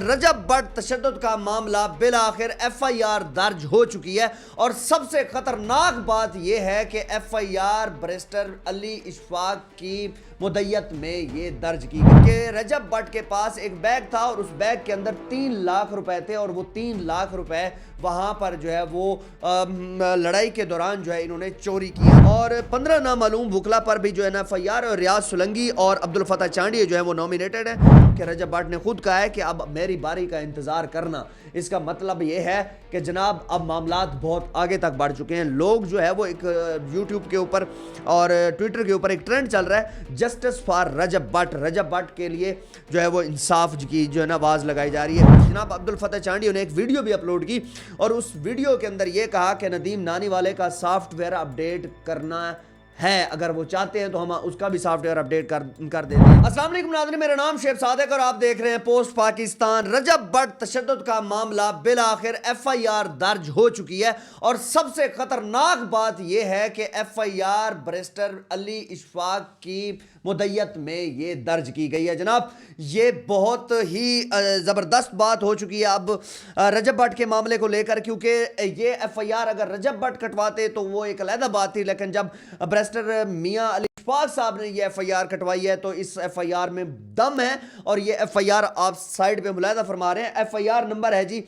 रजब भट्ट तशद्दुद का मामला बिल आखिर एफआईआर दर्ज हो चुकी है और सबसे खतरनाक बात यह है कि एफआईआर बैरिस्टर अली इशफाक की मुद्दत में ये दर्ज की गई कि रजब भट्ट के पास एक बैग था और उस बैग के अंदर 3 लाख रुपए थे और वो 3 लाख रुपए वहां पर जो है वो लड़ाई के दौरान जो है इन्होंने चोरी किया और 15 नामालूम वकला पर भी जो है ना एफआईआर और रियाज सुलंगी और अब्दुल फतह चांडिया जो है वो नॉमिनेटेड है कि रजब भट्ट ने खुद कहा है कि अब मेरी बारी का इंतजार करना। इसका मतलब ये है कि जनाब अब मामलात बहुत आगे तक बढ़ चुके हैं। लोग जो है वो एक यूट्यूब के ऊपर और ट्विटर के ऊपर एक ट्रेंड चल रहा है जस्टिस फॉर रजब भट्ट के लिए जो है वो इंसाफ की जो है ना आवाज़ लगाई जा रही है। जनाब अब्दुल फतह चांडिया ने एक वीडियो भी अपलोड की और उस वीडियो के अंदर ये कहा कि नदीम नानीवाले का सॉफ्टवेयर अपडेट करना है, अगर वो चाहते हैं तो हम उसका भी सॉफ्टवेयर अपडेट कर देते हैं। अस्सलाम वालेकुम नाज़रीन, मेरा नाम शेख सादिक और आप देख रहे हैं पोस्ट पाकिस्तान। रजब भट्ट तशद्दुद का मामला बिल आखिर एफआईआर दर्ज हो चुकी है और सबसे खतरनाक बात यह है कि एफआईआर बैरिस्टर अली इशफाक की मुद्दत में ये दर्ज की गई है। जनाब ये बहुत ही ज़बरदस्त बात हो चुकी है अब रजब भट्ट के मामले को लेकर, क्योंकि ये एफआईआर अगर रजब भट्ट कटवाते तो वो एक अलग बात थी, लेकिन जब बैरिस्टर मियां अली इशफाक साहब ने ये एफआईआर कटवाई है तो इस एफआईआर में दम है। और ये एफआईआर आप साइड पे मुलाहिजा फरमा रहे हैं। एफआईआर नंबर है जी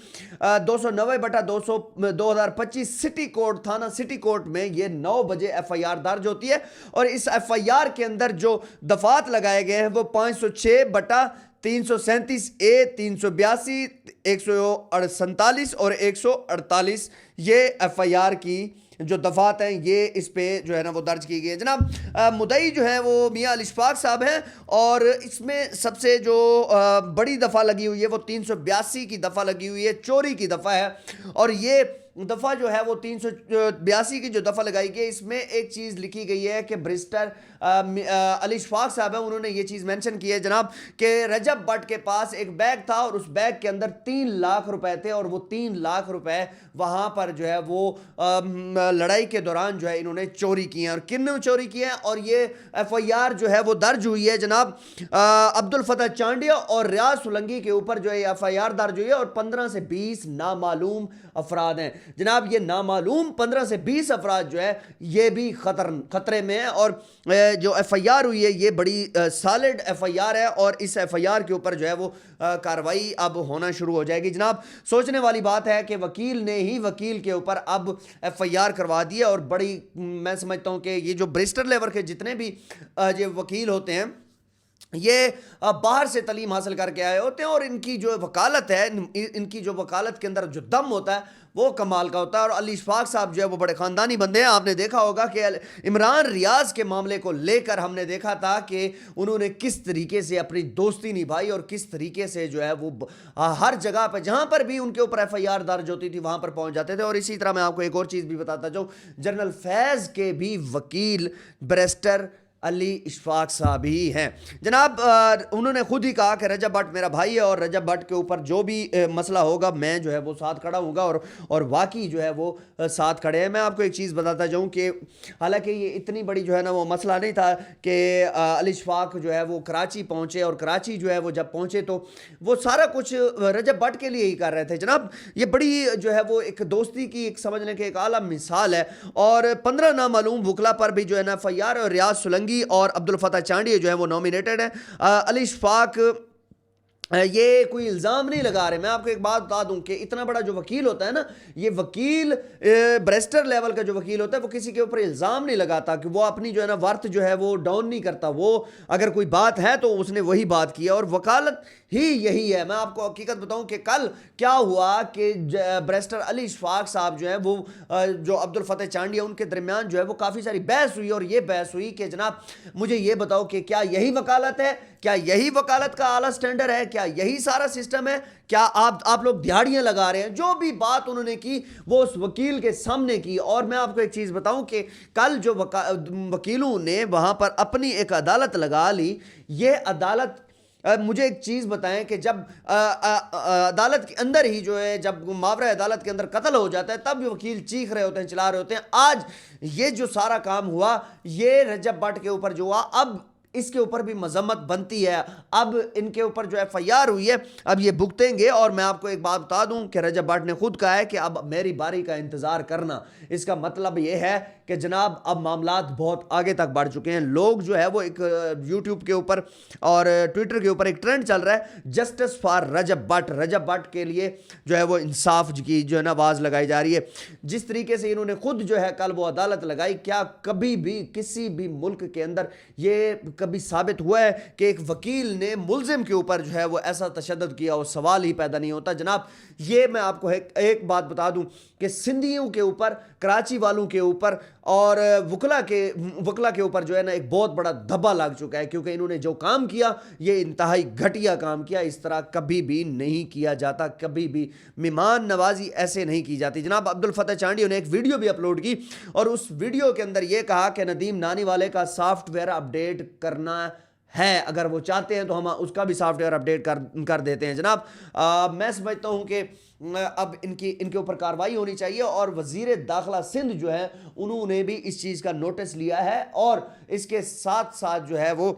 290/2025 सिटी कोर्ट थाना सिटी कोर्ट में ये 9 बजे एफआईआर दर्ज होती है और इस एफआईआर के अंदर जो दफात लगाए गए हैं वो 506/337 ए 382 147 और 148 ये एफआईआर की जो दफात हैं ये इस पे जो है ना वो दर्ज की गई है। जनाब मुद्दई जो है वो मियां अली इशफाक साहब हैं और इसमें सबसे जो बड़ी दफ़ा लगी हुई है वो 382 की दफ़ा लगी हुई है, चोरी की दफ़ा है। और ये दफ़ा जो है वो 382 की जो दफ़ा लगाई गई, इसमें एक चीज़ लिखी गई है कि बैरिस्टर अली इशफाक साहब है, उन्होंने ये चीज़ मेंशन की है जनाब कि रजब भट्ट के पास एक बैग था और उस बैग के अंदर 3 लाख रुपए थे और वो 3 लाख रुपए वहाँ पर जो है वो लड़ाई के दौरान जो है इन्होंने चोरी किए हैं। और किन चोरी किए हैं और ये एफआईआर जो है वो दर्ज हुई है जनाब अब्दुल फतह चांडिया और रियाज सुलंगी के ऊपर जो है एफआईआर दर्ज हुई है और 15 से 20 नामालूम अफराद हैं। जनाब ये नामालूम 15 से 20 अफराद जो है ये भी खतरे में है और जो एफआईआर हुई है ये बड़ी सॉलिड एफआईआर है और इस एफआईआर के ऊपर जो है वो कार्रवाई अब होना शुरू हो जाएगी। जनाब सोचने वाली बात है कि वकील ने ही वकील के ऊपर अब एफआईआर करवा दी है और बड़ी मैं समझता हूं कि ये जो बैरिस्टर लेवल के जितने भी जो वकील होते हैं ये बाहर से तालीम हासिल करके आए होते हैं और इनकी जो वकालत है, इनकी जो वकालत के अंदर जो दम होता है वो कमाल का होता है। और अली इशफाक साहब जो है वो बड़े ख़ानदानी बंदे हैं। आपने देखा होगा कि इमरान रियाज के मामले को लेकर हमने देखा था कि उन्होंने किस तरीके से अपनी दोस्ती निभाई और किस तरीके से जो है वो हर जगह पर जहाँ पर भी उनके ऊपर एफआईआर दर्ज होती थी वहाँ पर पहुँच जाते थे। और इसी तरह मैं आपको एक और चीज़ भी बताता जाऊँ, जनरल फैज़ के भी वकील बैरिस्टर अली इशफाक साहब ही हैं। जनाब उन्होंने खुद ही कहा कि रजब भट्ट मेरा भाई है और रजब भट्ट के ऊपर जो भी मसला होगा मैं जो है वो साथ खड़ा हूँगा और वाकई जो है वो साथ खड़े हैं। मैं आपको एक चीज़ बताता जाऊँ कि हालांकि ये इतनी बड़ी जो है ना वो मसला नहीं था कि अली इशफाक जो है वो कराची पहुँचे और कराची जो है वो जब पहुँचे तो वो सारा कुछ रजब भट्ट के लिए ही कर रहे थे। जनाब ये बड़ी जो है वो एक दोस्ती की एक समझने की एक आला मिसाल है। और 15 नामालूम वकला पर भी जो है ना एफआईआर और रियाज सुलंगी और अब्दुल फतह चांडिया जो है वो नॉमिनेटेड है। अली इशफाक ये कोई इल्ज़ाम नहीं लगा रहे। मैं आपको एक बात बता दूं कि इतना बड़ा जो वकील होता है ना, ये वकील बैरिस्टर लेवल का जो वकील होता है वो किसी के ऊपर इल्ज़ाम नहीं लगाता कि वो अपनी जो है ना वर्थ जो है वो डाउन नहीं करता। वो अगर कोई बात है तो उसने वही बात की है और वकालत ही यही है। मैं आपको हकीकत बताऊं कि कल क्या हुआ कि बैरिस्टर अली इशफाक साहब जो है वो जो अब्दुल फतह चांडिया उनके दरमियान जो है वो काफ़ी सारी बहस हुई और ये बहस हुई कि जनाब मुझे ये बताओ कि क्या यही वकालत है, क्या यही वकालत का आला स्टैंडर्ड है, क्या यही सारा सिस्टम है, क्या आप लोग दिहाड़ियां लगा रहे हैं। जो भी बात उन्होंने की वो उस वकील के सामने की। और मैं आपको एक चीज़ बताऊं कि कल जो वकीलों ने वहां पर अपनी एक अदालत लगा ली, ये अदालत मुझे एक चीज़ बताएं कि जब अदालत के अंदर ही जो है जब मावरा अदालत के अंदर कत्ल हो जाता है तब भी वकील चीख रहे होते हैं, चिल्ला रहे होते हैं। आज ये जो सारा काम हुआ ये रजब भट्ट के ऊपर जो हुआ, अब इसके ऊपर भी मजम्मत बनती है। अब इनके ऊपर जो FIR हुई है अब ये भुगतेंगे। और मैं आपको एक बात बता दूं कि रजब भट्ट ने खुद कहा है कि अब मेरी बारी का इंतजार करना। इसका मतलब ये है कि जनाब अब मामलात बहुत आगे तक बढ़ चुके हैं। लोग जो है वो एक यूट्यूब के ऊपर और ट्विटर के ऊपर एक ट्रेंड चल रहा है, जस्टिस फॉर रजब भट्ट। रजब भट्ट के लिए जो है वो इंसाफ की जो है ना आवाज लगाई जा रही है। जिस तरीके से इन्होंने खुद जो है कल वो अदालत लगाई, क्या कभी भी किसी भी मुल्क के अंदर ये कभी साबित हुआ है कि एक वकील ने मुल्जिम के ऊपर जो है वो ऐसा तशद्दुद किया? और सवाल ही पैदा नहीं होता जनाब। ये मैं आपको एक बात बता दूं कि सिंधियों के ऊपर, कराची वालों के ऊपर और वकला के ऊपर जो है ना एक बहुत बड़ा धब्बा लग चुका है, क्योंकि इन्होंने जो काम किया ये इंतहाई घटिया काम किया। इस तरह कभी भी नहीं किया जाता, कभी भी मेहमान नवाजी ऐसे नहीं की जाती। जनाब अब्दुल फतेह चांडियो ने एक वीडियो भी अपलोड की और उस वीडियो के अंदर यह कहा कि नदीम नानीवाले का सॉफ्टवेयर अपडेट करना है, अगर वो चाहते हैं तो हम उसका भी सॉफ्टवेयर अपडेट कर देते हैं। जनाब मैं समझता हूं कि अब इनके ऊपर कार्रवाई होनी चाहिए। और वजीर दाखिला सिंध जो है उन्होंने भी इस चीज़ का नोटिस लिया है और इसके साथ साथ जो है वो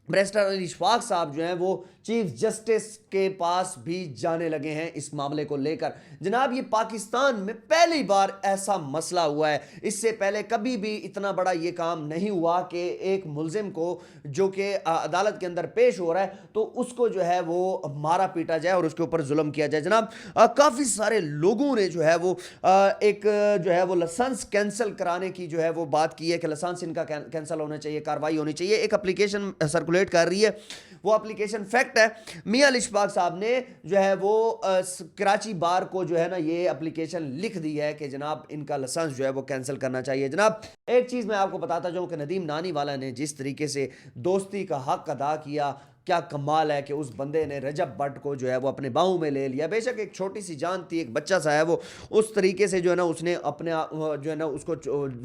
बैरिस्टर अली इशफाक साहब जो हैं वो चीफ जस्टिस के पास भी जाने लगे हैं इस मामले को लेकर। जनाब ये पाकिस्तान में पहली बार ऐसा मसला हुआ है, इससे पहले कभी भी इतना बड़ा ये काम नहीं हुआ कि एक मुल्जिम को जो कि अदालत के अंदर पेश हो रहा है तो उसको जो है वो मारा पीटा जाए और उसके ऊपर जुल्म किया जाए। जनाब काफ़ी सारे लोगों ने जो है वो एक जो है वो लाइसेंस कैंसिल कराने की जो है वो बात की है कि लाइसेंस इनका कैंसिल होना चाहिए, कार्रवाई होनी चाहिए। एक एप्लीकेशन सर्कुलेट कर रही है, वो एप्लीकेशन फैक्ट है। मियां अली इशफाक साहब ने जो है वो कराची बार को जो है ना ये एप्लीकेशन लिख दी है कि जनाब इनका लाइसेंस जो है वो कैंसिल करना चाहिए। जनाब एक चीज़ मैं आपको बताता जाऊं कि नदीम नानीवाला ने जिस तरीके से दोस्ती का हक अदा किया, क्या कमाल है कि उस बंदे ने रजब भट्ट को जो है वो अपने बाहों में ले लिया। बेशक एक छोटी सी जान थी, एक बच्चा सा है वो, उस तरीके से जो है ना उसने अपने जो है ना उसको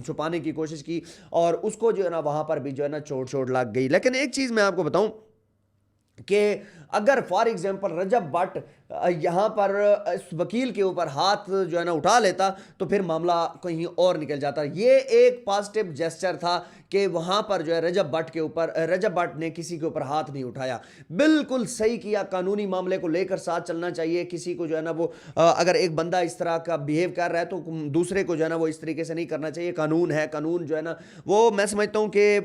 छुपाने की कोशिश की और उसको जो है ना वहाँ पर भी जो है ना चोट लग गई। लेकिन एक चीज़ मैं आपको बताऊँ कि अगर फॉर एग्जांपल रजब भट्ट यहाँ पर इस वकील के ऊपर हाथ जो है ना उठा लेता तो फिर मामला कहीं और निकल जाता। ये एक पॉजिटिव जेस्चर था कि वहाँ पर जो है रजब भट्ट ने किसी के ऊपर हाथ नहीं उठाया। बिल्कुल सही किया, कानूनी मामले को लेकर साथ चलना चाहिए। किसी को जो है ना वो अगर एक बंदा इस तरह का बिहेव कर रहा है तो दूसरे को जो है ना वो इस तरीके से नहीं करना चाहिए। कानून है, कानून जो है ना वो मैं समझता हूँ कि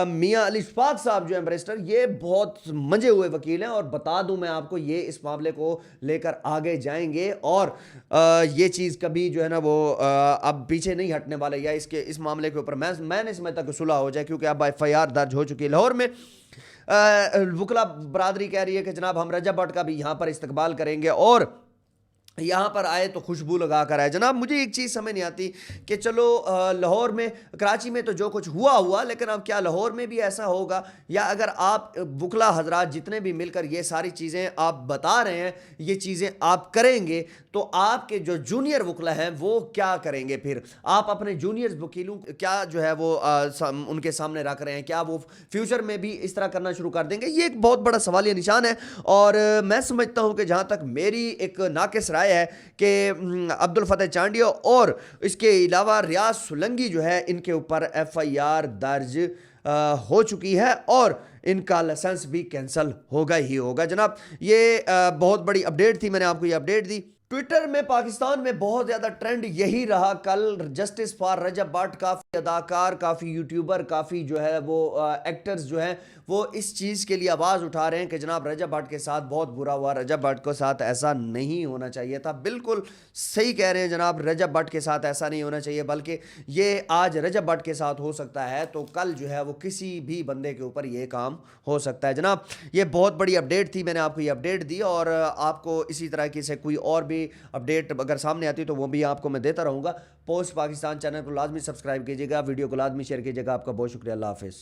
मियाँ अली इशफाक साहब जो है बैरिस्टर ये बहुत मंजे हुए वकील हैं। और बता दूं मैं आपको ये इस मामले को लेकर आगे जाएंगे और ये चीज़ कभी जो है ना वो अब पीछे नहीं हटने वाले या इस मामले के ऊपर मैं नहीं समझता कि सुलह हो जाए, क्योंकि अब FIR दर्ज हो चुकी है। लाहौर में वकला बरादरी कह रही है कि जनाब हम रजब भट्ट का भी यहाँ पर इस्तकबाल करेंगे और यहाँ पर आए तो खुशबू लगा कर आए। जनाब मुझे एक चीज़ समझ नहीं आती कि चलो लाहौर में, कराची में तो जो कुछ हुआ, लेकिन अब क्या लाहौर में भी ऐसा होगा? या अगर आप वकला हजरात जितने भी मिलकर ये सारी चीज़ें आप बता रहे हैं, ये चीज़ें आप करेंगे तो आपके जो जूनियर वकला हैं वो क्या करेंगे? फिर आप अपने जूनियर वकीलों क्या जो है वो उनके सामने रख रहे हैं? क्या वो फ्यूचर में भी इस तरह करना शुरू कर देंगे? ये एक बहुत बड़ा सवालिया निशान है। और मैं समझता हूँ कि जहाँ तक मेरी एक नाकिस राय है कि अब्दुल फतेह चांडियो और इसके अलावा रियाज सुलंगी जो है इनके ऊपर FIR दर्ज हो चुकी है और इनका लाइसेंस भी कैंसिल होगा ही होगा। जनाब ये बहुत बड़ी अपडेट थी, मैंने आपको ये अपडेट दी। ट्विटर में पाकिस्तान में बहुत ज़्यादा ट्रेंड यही रहा कल, जस्टिस फॉर रजब भट्ट। काफ़ी अदाकार, काफ़ी यूट्यूबर, काफ़ी जो है वो एक्टर्स जो हैं वो इस चीज़ के लिए आवाज़ उठा रहे हैं कि जनाब रजब भट्ट के साथ बहुत बुरा हुआ, रजब भट्ट के साथ ऐसा नहीं होना चाहिए था। बिल्कुल सही कह रहे हैं जनाब, रजब भट्ट के साथ ऐसा नहीं होना चाहिए, बल्कि ये आज रजब भट्ट के साथ हो सकता है तो कल जो है वो किसी भी बंदे के ऊपर ये काम हो सकता है। जनाब ये बहुत बड़ी अपडेट थी, मैंने आपको ये अपडेट दी और आपको इसी तरह की से कोई और भी अपडेट अगर सामने आती तो वो भी आपको मैं देता रहूँगा। पोस्ट पाकिस्तान चैनल को लाजमी सब्सक्राइब कीजिएगा, वीडियो को लाजमी शेयर कीजिएगा। आपका बहुत शुक्रिया, अल्लाह हाफिज़।